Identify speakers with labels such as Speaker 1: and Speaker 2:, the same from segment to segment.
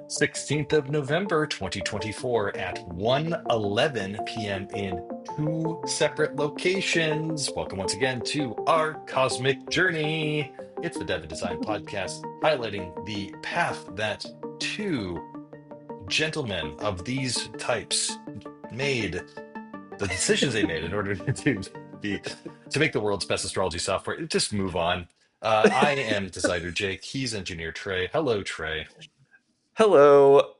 Speaker 1: 16th of November 2024 at 1:11 p.m. in two separate locations. Welcome once again to our cosmic journey. It's the Dev and Design podcast highlighting the path that two gentlemen of these types made, the decisions they made in order be to make the world's best astrology software. Just move on. I am designer Jake. He's engineer Trey. Hello, Trey.
Speaker 2: Hello,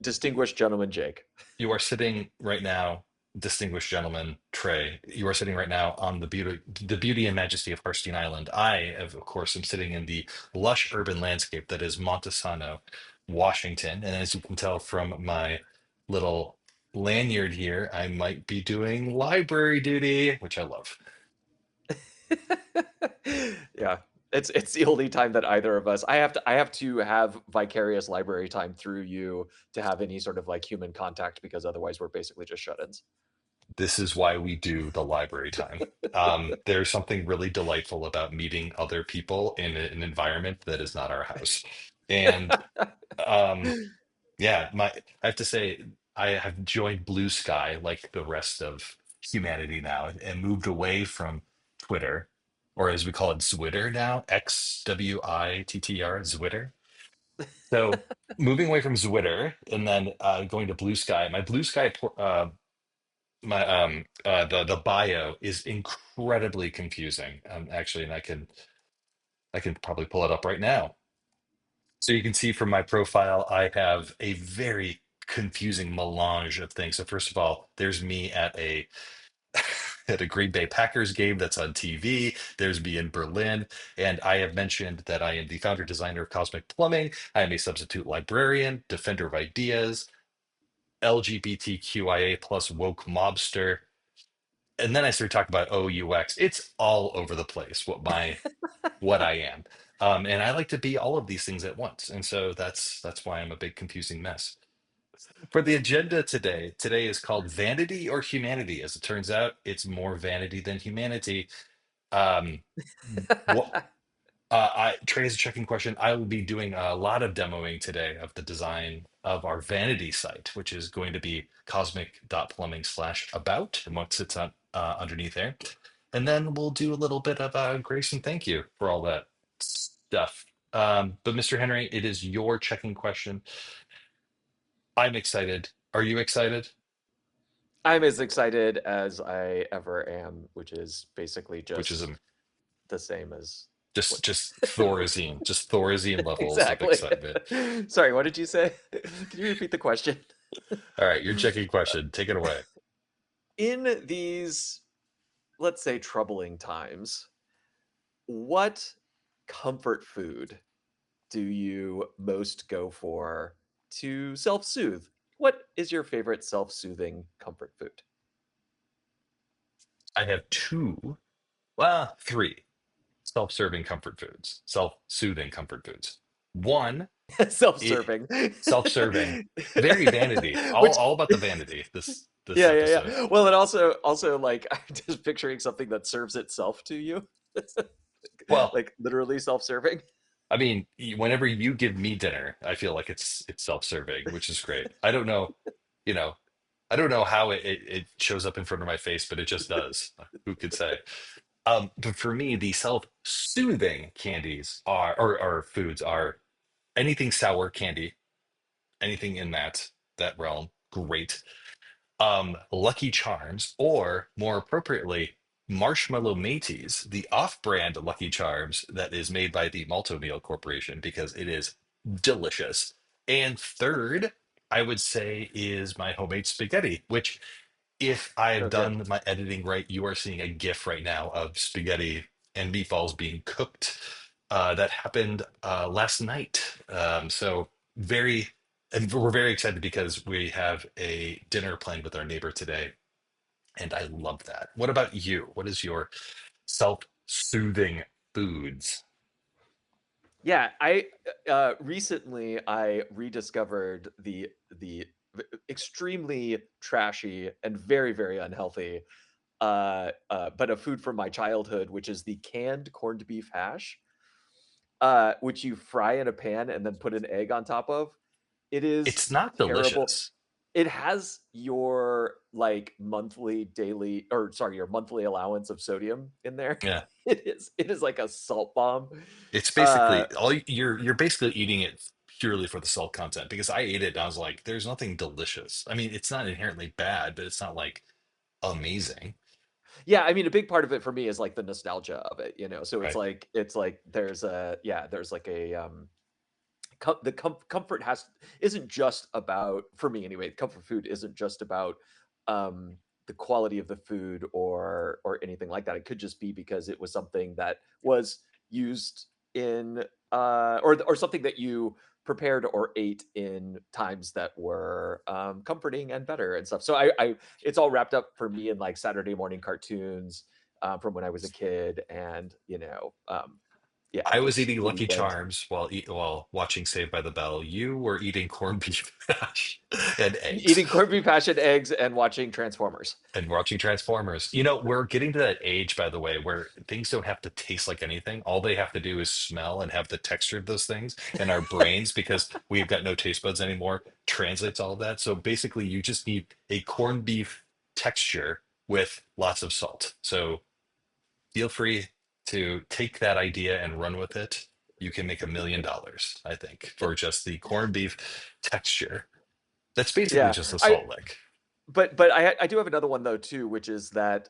Speaker 2: distinguished gentleman Jake.
Speaker 1: You are sitting right now, distinguished gentleman Trey. You are sitting right now on the beauty and majesty of Harstine Island. Of course, am sitting in the lush urban landscape that is Montesano, Washington. And as you can tell from my little lanyard here, I might be doing library duty, which I love.
Speaker 2: Yeah, it's the only time that either of us I have to have vicarious library time through you to have any sort of like human contact because otherwise we're basically just shut-ins.
Speaker 1: This is why we do the library time. There's something really delightful about meeting other people in an environment that is not our house. And um, yeah, I have to say, I have joined Blue Sky like the rest of humanity now and moved away from Twitter, or as we call it, Zwitter now, Xwitter, Zwitter. So moving away from Zwitter and then going to Blue Sky. My Blue Sky the bio is incredibly confusing, actually, and I can probably pull it up right now. So you can see from my profile I have a very confusing melange of things. So first of all, there's me at a at a Green Bay Packers game that's on TV. There's me in Berlin, and I have mentioned that I am the founder designer of Cosmic Plumbing. I am a substitute librarian, defender of ideas, LGBTQIA plus woke mobster, and then I started talking about OUX. It's all over the place what I am. And I like to be all of these things at once. And so that's why I'm a big confusing mess. For the agenda today is called Vanity or Humanity. As it turns out, it's more vanity than humanity. Um, what Trey has a checking question. I will be doing a lot of demoing today of the design of our vanity site, which is going to be cosmic.plumbing/about and what sits on underneath there. And then we'll do a little bit of grace and thank you for all that stuff. But Mr. Henry, it is your checking question. I'm excited. Are you excited?
Speaker 2: I'm as excited as I ever am, which is basically
Speaker 1: Which is
Speaker 2: just the same as what
Speaker 1: just Thorazine levels of
Speaker 2: exactly.
Speaker 1: excitement.
Speaker 2: Sorry, what did you say? Can you repeat the question?
Speaker 1: All right, your checking question. Take it away.
Speaker 2: In these, let's say, troubling times, what comfort food do you most go for to self-soothe? What is your favorite self-soothing comfort food?
Speaker 1: I have two, well, three self-serving comfort foods, self-soothing comfort foods. One, it,
Speaker 2: Self-serving.
Speaker 1: self-serving, very vanity, all
Speaker 2: Which
Speaker 1: all about the vanity. This
Speaker 2: yeah, yeah,
Speaker 1: episode.
Speaker 2: yeah. Well, and also like I'm just picturing something that serves itself to you.
Speaker 1: Well,
Speaker 2: Like literally self-serving.
Speaker 1: I mean, whenever you give me dinner, I feel like it's self-serving, which is great. I don't know, you know, I don't know how it shows up in front of my face, but it just does. Who could say? But for me, the self-soothing candies or foods are anything sour candy, anything in that realm, great. Lucky Charms, or more appropriately, Marshmallow Mateys, the off-brand Lucky Charms that is made by the Malto Meal Corporation because it is delicious. And third, I would say is my homemade spaghetti, which if I have
Speaker 2: Okay.
Speaker 1: done my editing right, you are seeing a GIF right now of spaghetti and meatballs being cooked. That happened last night. So very, and we're very excited because we have a dinner planned with our neighbor today, and I love that. What about you? What is your self-soothing foods?
Speaker 2: Yeah, I recently I rediscovered the extremely trashy and very unhealthy but a food from my childhood, which is the canned corned beef hash. which you fry in a pan and then put an egg on top of. It is
Speaker 1: It's not
Speaker 2: terrible.
Speaker 1: delicious.
Speaker 2: It has your like monthly, daily, or sorry, your monthly allowance of sodium in there.
Speaker 1: Yeah.
Speaker 2: It is like a salt bomb.
Speaker 1: It's
Speaker 2: Uh,
Speaker 1: basically you're basically eating it purely for the salt content because I ate it and I was like, there's nothing delicious. I mean, it's not inherently bad, but it's not like amazing.
Speaker 2: yeah, I mean, a big part of it for me is like the nostalgia of it, you know. So
Speaker 1: Right.
Speaker 2: it's like there's a yeah, there's like a comfort has isn't just about, for me anyway, comfort food isn't just about um the quality of the food or anything like that. It could just be because it was something that was used in or something that you prepared or ate in times that were comforting and better and stuff. So I it's all wrapped up for me in like Saturday morning cartoons from when I was a kid, and yeah,
Speaker 1: I was
Speaker 2: just
Speaker 1: eating
Speaker 2: the
Speaker 1: Lucky
Speaker 2: weekend.
Speaker 1: Charms while watching Saved by the Bell. You were eating corned beef hash and eggs.
Speaker 2: Eating corned beef hash and eggs and watching Transformers.
Speaker 1: And watching Transformers. You know, we're getting to that age, by the way, where things don't have to taste like anything. All they have to do is smell and have the texture of those things. And our brains, because we've got no taste buds anymore, translates all of that. So basically, you just need a corned beef texture with lots of salt. So feel free to take that idea and run with it. You can make $1 million, I think, for just the corned beef texture. That's basically
Speaker 2: Yeah,
Speaker 1: just a
Speaker 2: I
Speaker 1: salt lick.
Speaker 2: but I do have another one though too, which is that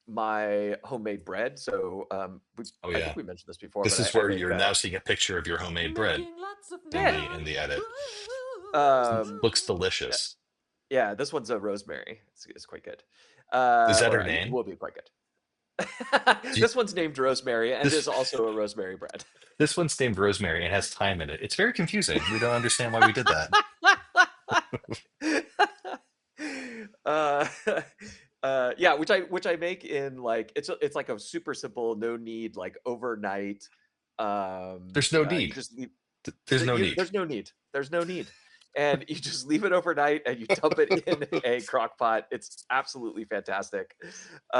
Speaker 2: my homemade bread. So
Speaker 1: Oh
Speaker 2: I think
Speaker 1: yeah.
Speaker 2: we mentioned this before,
Speaker 1: This
Speaker 2: but
Speaker 1: is
Speaker 2: I
Speaker 1: where
Speaker 2: make
Speaker 1: you're now seeing a picture of your homemade bread
Speaker 3: Making lots of
Speaker 1: in
Speaker 2: yeah,
Speaker 1: the edit.
Speaker 3: noise.
Speaker 1: Looks
Speaker 2: yeah,
Speaker 1: delicious.
Speaker 2: yeah. This one's a rosemary. It's quite good,
Speaker 1: Is that
Speaker 2: or
Speaker 1: her
Speaker 2: at least
Speaker 1: name?
Speaker 2: will be quite good.
Speaker 1: Do you-
Speaker 2: This one's named rosemary and is
Speaker 1: this
Speaker 2: also a rosemary bread.
Speaker 1: this one's named Rosemary and has thyme in it. It's very confusing. We don't understand why we did that.
Speaker 2: uh, yeah, which I make in like it's like a super simple, no need like overnight.
Speaker 1: There's no
Speaker 2: You
Speaker 1: need.
Speaker 2: just leave.
Speaker 1: There's no need.
Speaker 2: There's no need. There's no need. And you just leave it overnight and you dump it in a crock pot. It's absolutely fantastic. Or
Speaker 1: Do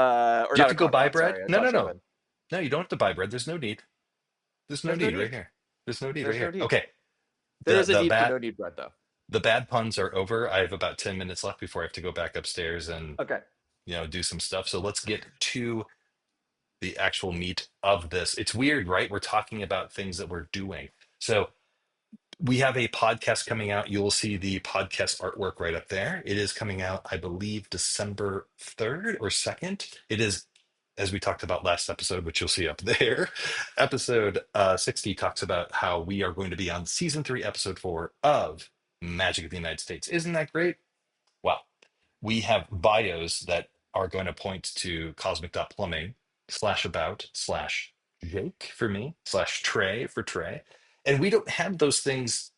Speaker 1: you have
Speaker 2: not
Speaker 1: to
Speaker 2: a
Speaker 1: go
Speaker 2: crock
Speaker 1: buy
Speaker 2: pot,
Speaker 1: bread?
Speaker 2: sorry, a
Speaker 1: No, no,
Speaker 2: Dutch
Speaker 1: no.
Speaker 2: oven.
Speaker 1: No, you don't have to buy bread. There's no need. There's no
Speaker 2: There's no
Speaker 1: need right
Speaker 2: need.
Speaker 1: here. There's no need right
Speaker 2: There's no
Speaker 1: here.
Speaker 2: need.
Speaker 1: Okay.
Speaker 2: There is a
Speaker 1: The
Speaker 2: need for
Speaker 1: bad
Speaker 2: no need bread though.
Speaker 1: the bad puns are over. I have about 10 minutes left before I have to go back upstairs and
Speaker 2: Okay.
Speaker 1: do some stuff. So let's get to the actual meat of this. It's weird, right? We're talking about things that we're doing. So we have a podcast coming out. You will see the podcast artwork right up there. It is coming out, I believe, December 3rd or 2nd. It is, as we talked about last episode, which you'll see up there. Episode 60 talks about how we are going to be on season 3, episode 4 of Magic of the United States. Isn't that great? Well, we have bios that are going to point to cosmic.plumbing slash about slash Jake for me slash Trey for Trey. And we don't have those things.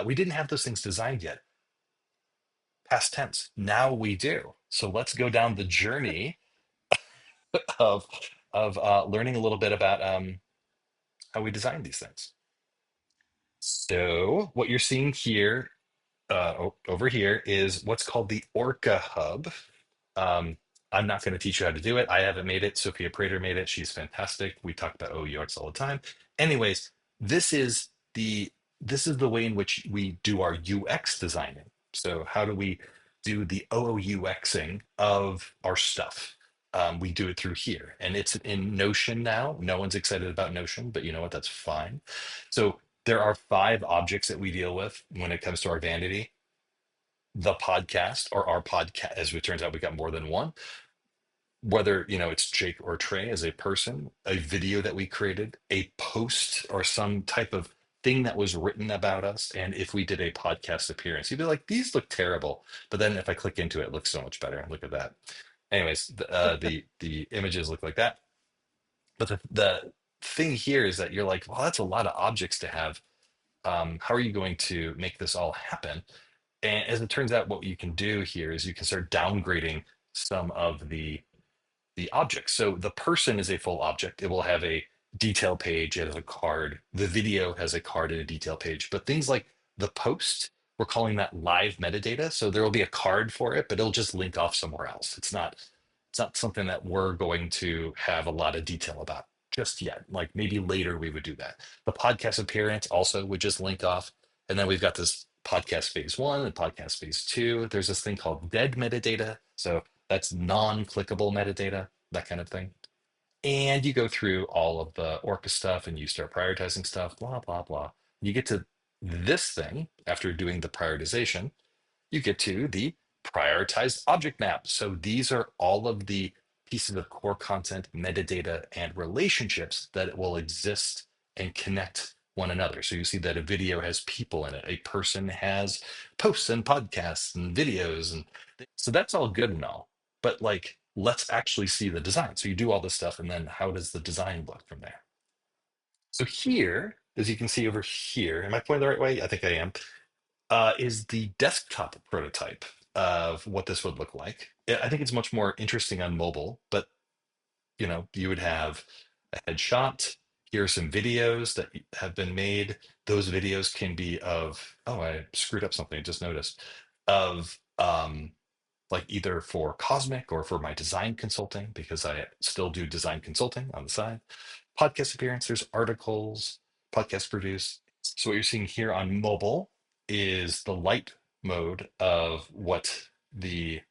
Speaker 1: We didn't have those things designed yet. Past tense. Now we do. So let's go down the journey of learning a little bit about how we design these things. So what you're seeing here over here is what's called the Orca Hub. Um, I'm not going to teach you how to do it. I haven't made it. Sophia Prater made it. She's fantastic. We talk about OUX all the time. Anyways, this is the this is the way in which we do our UX designing. So how do we do the OUXing of our stuff? We do it through here, and it's in Notion now. No one's excited about Notion, but you know what? That's fine. So there are 5 objects that we deal with when it comes to our vanity: the podcast, or our podcast. As it turns out, we got more than one. Whether it's Jake or Trey as a person, a video that we created, a post, or some type of thing that was written about us. And if we did a podcast appearance, you'd be like, these look terrible. But then if I click into it, it looks so much better. Look at that. Anyways, the images look like that. But the thing here is that you're like, well, that's a lot of objects to have. How are you going to make this all happen? And as it turns out, what you can do here is you can start downgrading some of the objects. So the person is a full object. It will have a detail page, it has a card. The video has a card and a detail page. But things like the post, we're calling that live metadata. So there will be a card for it, but it'll just link off somewhere else. It's not something that we're going to have a lot of detail about. just yet. Like maybe later we would do that. The podcast appearance also would just link off. And then we've got this podcast phase one and podcast phase two. There's this thing called dead metadata. So that's non-clickable metadata, that kind of thing. And you go through all of the Orca stuff and you start prioritizing stuff, blah, blah, blah. You get to this thing after doing the prioritization, you get to the prioritized object map. So these are all of the pieces of core content, metadata, and relationships that will exist and connect one another. So you see that a video has people in it, a person has posts and podcasts and videos. And so that's all good and all. But like, let's actually see the design. So you do all this stuff, and then how does the design look from there? So here, as you can see over here, am I pointing the right way? I think I am, is the desktop prototype of what this would look like. I think it's much more interesting on mobile, but you would have a headshot. Here are some videos that have been made. Those videos can be of, oh, I screwed up something, I just noticed, of like either for Cosmic or for my design consulting, because I still do design consulting on the side. Podcast appearance, there's articles, podcast produce. So what you're seeing here on mobile is the light mode of what the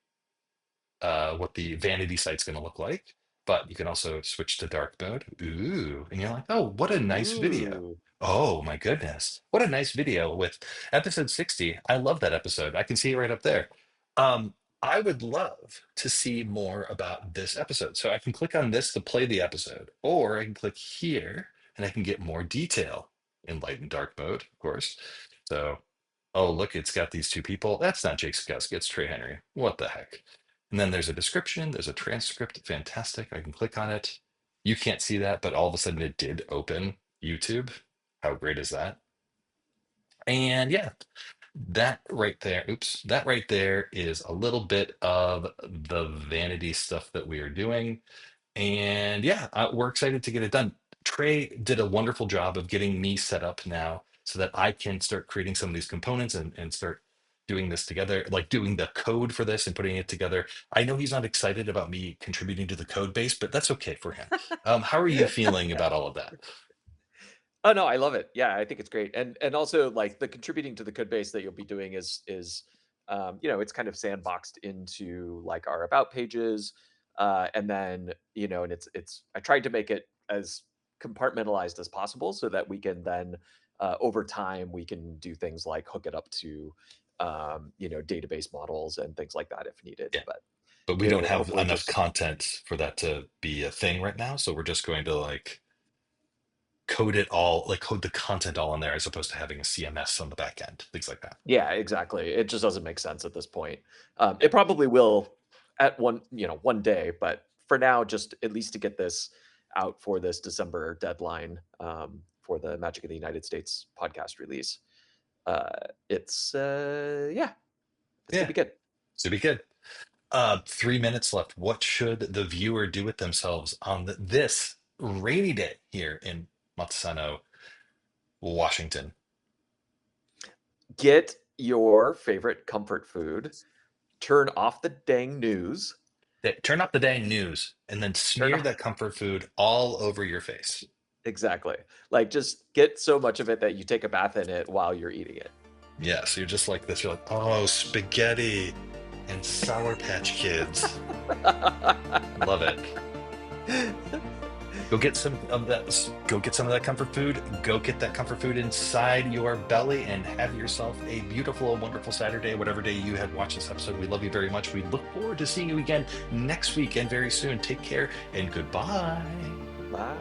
Speaker 1: vanity site's going to look like. But you can also switch to dark mode. Ooh, and you're like, oh, what a nice video.
Speaker 2: Ooh.
Speaker 1: Oh my goodness, what a nice video with episode 60. I love that episode. I can see it right up there. I would love to see more about this episode. So I can click on this to play the episode, or I can click here and I can get more detail in light and dark mode, of course. So, oh, look, it's got these two people. That's not Jake Skusk, it's Trey Henry. What the heck? And then there's a description, there's a transcript. Fantastic. I can click on it. You can't see that, but all of a sudden it did open YouTube. How great is that? And yeah, that right there, oops, that right there is a little bit of the vanity stuff that we are doing. And yeah, we're excited to get it done. Trey did a wonderful job of getting me set up now so that I can start creating some of these components and start doing this together, like doing the code for this and putting it together. I know he's not excited about me contributing to the code base, but that's okay for him. How are you feeling about all of that?
Speaker 2: Oh no, I love it. Yeah, I think it's great. And also like the contributing to the code base that you'll be doing is it's kind of sandboxed into like our about pages. And then, and it's I tried to make it as compartmentalized as possible so that we can then over time we can do things like hook it up to database models and things like that if needed.
Speaker 1: Yeah,
Speaker 2: But
Speaker 1: but we don't
Speaker 2: it'll
Speaker 1: have
Speaker 2: hopefully
Speaker 1: enough
Speaker 2: just
Speaker 1: content for that to be a thing right now. So we're just going to like code it all, like code the content all in there as opposed to having a CMS on the back end, things like that.
Speaker 2: Yeah, exactly. It just doesn't make sense at this point.
Speaker 1: Yeah.
Speaker 2: It probably will at one day, but for now, just at least to get this out for this December deadline for the Magic of the United States podcast release. Uh, yeah, it's gonna
Speaker 1: Yeah.
Speaker 2: be good.
Speaker 1: So be good. 3 minutes left. What should the viewer do with themselves on this rainy day here in Montesano, Washington?
Speaker 2: Get your favorite comfort food. Turn off the dang news.
Speaker 1: Turn off the dang news and then
Speaker 2: Turn
Speaker 1: smear
Speaker 2: off
Speaker 1: that comfort food all over your face.
Speaker 2: exactly. Like just get so much of it that you take a bath in it while you're eating it.
Speaker 1: Yeah, so you're just like this. You're like, oh, spaghetti and Sour Patch Kids. Love it. Go get some of that. Go get some of that comfort food. Go get that comfort food inside your belly and have yourself a beautiful and wonderful Saturday, whatever day you had watched this episode. We love you very much. We look forward to seeing you again next week and very soon. Take care and goodbye.
Speaker 2: Bye.